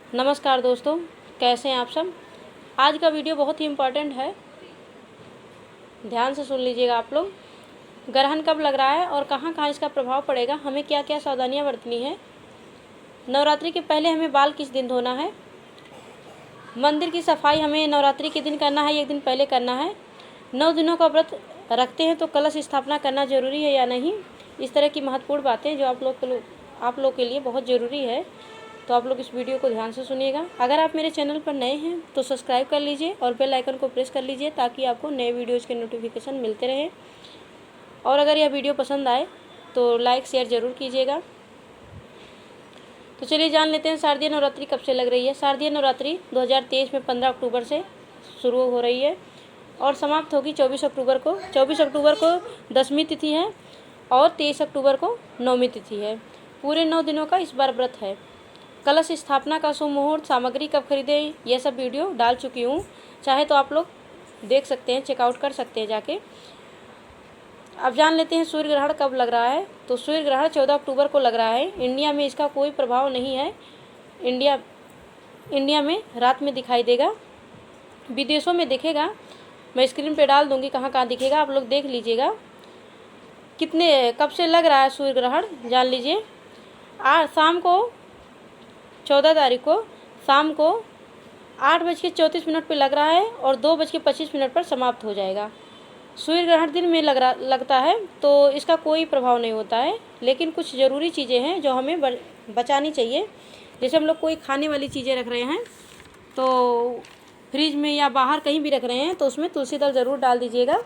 नमस्कार दोस्तों, कैसे हैं आप सब। आज का वीडियो बहुत ही इम्पोर्टेंट है, ध्यान से सुन लीजिएगा आप लोग। ग्रहण कब लग रहा है और कहाँ कहाँ इसका प्रभाव पड़ेगा, हमें क्या क्या सावधानियाँ बरतनी है। नवरात्रि के पहले हमें बाल किस दिन धोना है, मंदिर की सफाई हमें नवरात्रि के दिन करना है, एक दिन पहले करना है। 9 दिनों का व्रत रखते हैं तो कलश स्थापना करना ज़रूरी है या नहीं। इस तरह की महत्वपूर्ण बातें जो आप लोग के लिए बहुत ज़रूरी है, तो आप लोग इस वीडियो को ध्यान से सुनिएगा। अगर आप मेरे चैनल पर नए हैं तो सब्सक्राइब कर लीजिए और बेल आइकन को प्रेस कर लीजिए ताकि आपको नए वीडियोज़ के नोटिफिकेशन मिलते रहें। और अगर यह वीडियो पसंद आए तो लाइक शेयर ज़रूर कीजिएगा। तो चलिए जान लेते हैं शारदीय नवरात्रि कब से लग रही है। शारदीय नवरात्रि 2023 में 15 अक्टूबर से शुरू हो रही है और समाप्त होगी 24 अक्टूबर को। 24 अक्टूबर को दशमी तिथि है और 23 अक्टूबर को नवमी तिथि है। पूरे 9 दिनों का इस बार व्रत है। कलश स्थापना का शुभ मुहूर्त, सामग्री कब खरीदें, यह सब वीडियो डाल चुकी हूँ, चाहे तो आप लोग देख सकते हैं, चेकआउट कर सकते हैं जाके। अब जान लेते हैं सूर्य ग्रहण कब लग रहा है। तो सूर्य ग्रहण 14 अक्टूबर को लग रहा है। इंडिया में इसका कोई प्रभाव नहीं है। इंडिया में रात में दिखाई देगा, विदेशों में दिखेगा। मैं स्क्रीन पे डाल दूँगी कहाँ कहाँ दिखेगा, आप लोग देख लीजिएगा। कब से लग रहा है सूर्य ग्रहण जान लीजिए। आज शाम को 14 तारीख को शाम को 8:34 पर लग रहा है और 2:25 पर समाप्त हो जाएगा। सूर्य ग्रहण दिन में लगता है तो इसका कोई प्रभाव नहीं होता है, लेकिन कुछ ज़रूरी चीज़ें हैं जो हमें बचानी चाहिए। जैसे हम लोग कोई खाने वाली चीज़ें रख रहे हैं तो फ्रिज में या बाहर कहीं भी रख रहे हैं तो उसमें तुलसी दल ज़रूर डाल दीजिएगा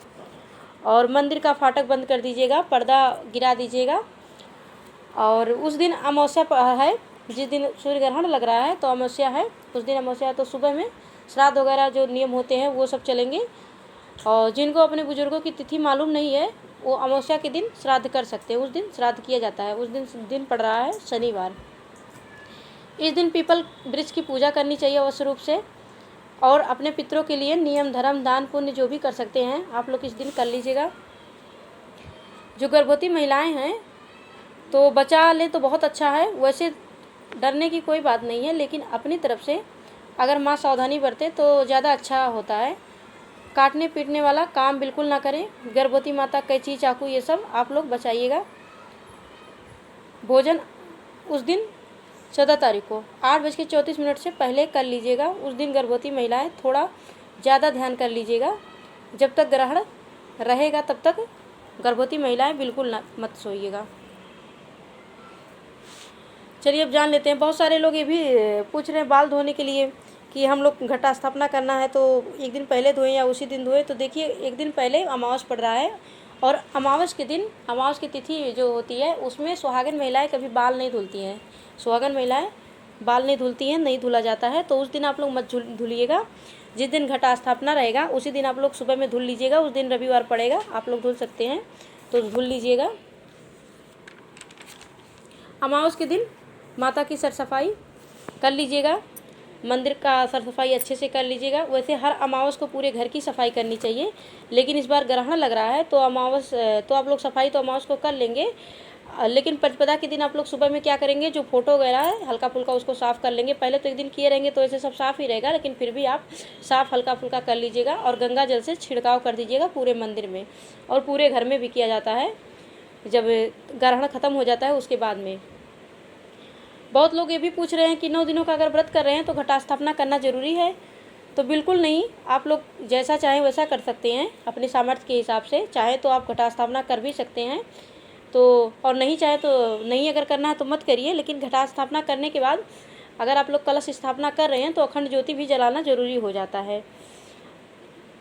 और मंदिर का फाटक बंद कर दीजिएगा, पर्दा गिरा दीजिएगा। और उस दिन अमावस्या है, जिस दिन सूर्य ग्रहण लग रहा है तो अमावस्या है, उस दिन अमावस्या है तो सुबह में श्राद्ध वगैरह जो नियम होते हैं वो सब चलेंगे। और जिनको अपने बुजुर्गों की तिथि मालूम नहीं है वो अमावस्या के दिन श्राद्ध कर सकते हैं, उस दिन श्राद्ध किया जाता है। उस दिन पड़ रहा है शनिवार। इस दिन पीपल वृक्ष की पूजा करनी चाहिए अवश्य रूप से, और अपने पितरों के लिए नियम धर्म दान पुण्य जो भी कर सकते हैं आप लोग इस दिन कर लीजिएगा। जो गर्भवती महिलाएं हैं तो बचा ले तो बहुत अच्छा है, वैसे डरने की कोई बात नहीं है, लेकिन अपनी तरफ से अगर माँ सावधानी बरते तो ज़्यादा अच्छा होता है। काटने पीटने वाला काम बिल्कुल ना करें। गर्भवती माता कैंची चाकू ये सब आप लोग बचाइएगा। भोजन उस दिन 14 तारीख को 8:34 से पहले कर लीजिएगा। उस दिन गर्भवती महिलाएं थोड़ा ज़्यादा ध्यान कर लीजिएगा। जब तक ग्रहण रहेगा तब तक गर्भवती महिलाएं बिल्कुल मत सोइएगा। चलिए अब जान लेते हैं। बहुत सारे लोग ये भी पूछ रहे हैं बाल धोने के लिए कि हम लोग घटा स्थापना करना है तो एक दिन पहले धोएं या उसी दिन धोएं। तो देखिए, एक दिन पहले अमावस पड़ रहा है और अमावस के दिन, अमावस की तिथि जो होती है उसमें सुहागन महिलाएं कभी बाल नहीं धुलती हैं। सुहागन महिलाएं बाल नहीं धुलती हैं, नहीं धुला जाता है, तो उस दिन आप लोग मत धुलिएगा। जिस दिन घटा स्थापना रहेगा उसी दिन आप लोग सुबह में धुल लीजिएगा। उस दिन रविवार पड़ेगा, आप लोग धुल सकते हैं तो धुल लीजिएगा। अमावस के दिन माता की सर सफाई कर लीजिएगा, मंदिर का सर सफाई अच्छे से कर लीजिएगा। वैसे हर अमावस को पूरे घर की सफाई करनी चाहिए, लेकिन इस बार ग्रहण लग रहा है तो अमावस तो आप लोग सफाई तो अमावस को कर लेंगे, लेकिन प्रतिपदा के दिन आप लोग सुबह में क्या करेंगे, जो फोटो वगैरह है हल्का फुल्का उसको साफ़ कर लेंगे। पहले तो एक दिन किए रहेंगे तो ऐसे सब साफ़ ही रहेगा, लेकिन फिर भी आप साफ़ हल्का फुल्का कर लीजिएगा और गंगा जल से छिड़काव कर दीजिएगा पूरे मंदिर में। और पूरे घर में भी किया जाता है जब ग्रहण ख़त्म हो जाता है उसके बाद में। बहुत लोग ये भी पूछ रहे हैं कि 9 दिनों का अगर व्रत कर रहे हैं तो घटा स्थापना करना ज़रूरी है। तो बिल्कुल नहीं, आप लोग जैसा चाहें वैसा कर सकते हैं अपने सामर्थ्य के हिसाब से। चाहे तो आप घटा स्थापना कर भी सकते हैं, तो और नहीं चाहे तो नहीं, अगर करना है तो मत करिए। लेकिन घटा स्थापना करने के बाद अगर आप लोग कलश स्थापना कर रहे हैं तो अखंड ज्योति भी जलाना ज़रूरी हो जाता है।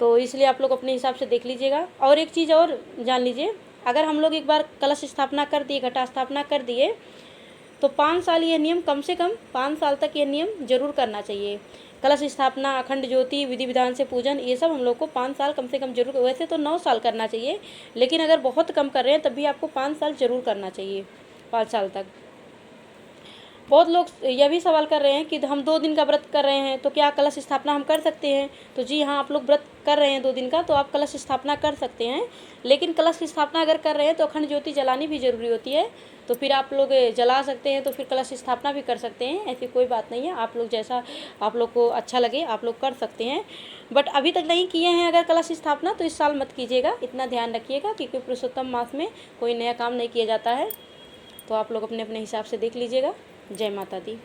तो इसलिए आप लोग अपने हिसाब से देख लीजिएगा। और एक चीज़ और जान लीजिए, अगर हम लोग एक बार कलश स्थापना कर दिए, घटा स्थापना कर दिए, तो 5 साल ये नियम, कम से कम 5 साल तक ये नियम जरूर करना चाहिए। कलश स्थापना, अखंड ज्योति, विधि विधान से पूजन, ये सब हम लोग को 5 साल कम से कम जरूर, वैसे तो 9 साल करना चाहिए, लेकिन अगर बहुत कम कर रहे हैं तब भी आपको 5 साल जरूर करना चाहिए, 5 साल तक। बहुत लोग यह भी सवाल कर रहे हैं कि हम 2 दिन का व्रत कर रहे हैं तो क्या कलश स्थापना हम कर सकते हैं। तो जी हाँ, आप लोग व्रत कर रहे हैं 2 दिन का तो आप कलश स्थापना कर सकते हैं। लेकिन कलश स्थापना अगर कर रहे हैं तो अखंड ज्योति जलानी भी ज़रूरी होती है। तो फिर आप लोग जला सकते हैं, तो फिर कलश स्थापना भी कर सकते हैं, ऐसी कोई बात नहीं है। आप लोग जैसा आप लोग को अच्छा लगे आप लोग कर सकते हैं। बट अभी तक नहीं किए हैं अगर कलश स्थापना तो इस साल मत कीजिएगा, इतना ध्यान रखिएगा, क्योंकि पुरुषोत्तम मास में कोई नया काम नहीं किया जाता है। तो आप लोग अपने अपने हिसाब से देख लीजिएगा। जय माता दी।